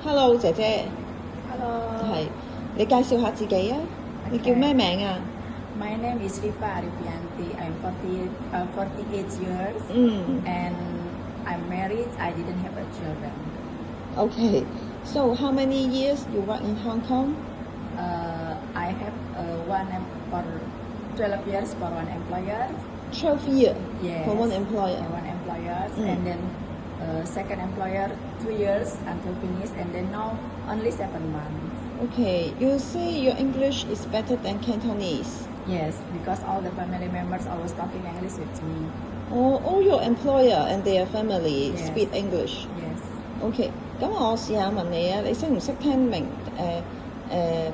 Hello，姐姐，Hello. 係你介紹下自己啊？你叫咩名啊？ My name is Rifa Arifianti. I'm 48 years. And I'm married. I didn't have a children. Okay. So how many years you work in Hong Kong? I have for 12 years for one employer. 12 years Yes. for one employer. For one employer. And then second employer 2 years until finish. And then now only 7 months. Okay. You say your English is better than Cantonese. Yes, because all the family members always talking English with me. All your employer and their family Yes. speak English. Yes. Okay. 咁我試下問你啊，你識唔識聽明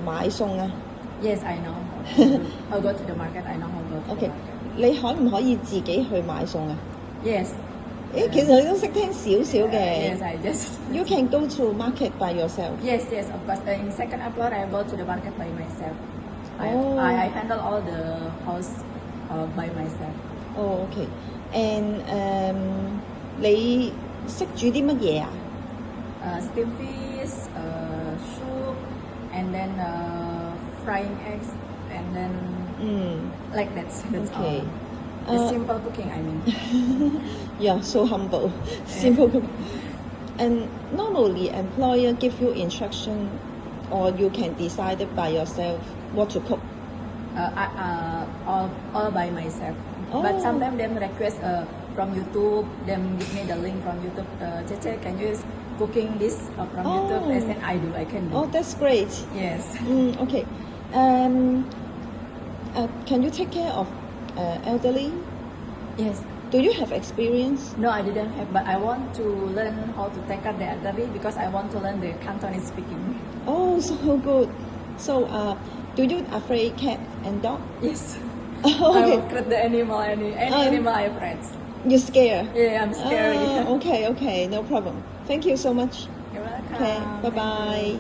買餸啊？ Yes, I know. I'll go to the market. I know how to go to Okay. the market. 你可唔可以自己去買餸啊？ Yes. 其實你都識聽少少嘅。 Yes, I just. You can go to market by yourself. Yes, of course. In second employer, I go to the market by myself. I handle all the house by myself. Oh, okay. And 你識煮啲乜嘢啊？ Steamed fish, soup, and then frying eggs, and then like that's Okay. all. The simple cooking, I mean. Yeah, so humble. Simple cooking. And normally employer give you instruction or you can decide it by yourself what to cook. All by myself. Oh. But sometimes them request from YouTube, them give me the link from YouTube. Cece, can you cooking this from YouTube? I said I can do. Oh, that's great. Yes. Okay. Can you take care of elderly? Yes. Do you have experience? No, I didn't have, but I want to learn how to take care of the elderly because I want to learn the Cantonese speaking. Oh, so good. So, do you afraid cat and dog? Yes. Okay. I will create the animal, any animal I have friends. You're scared? Yeah, I'm scary. Okay, no problem. Thank you so much. You're welcome. Okay, Thank bye-bye. you.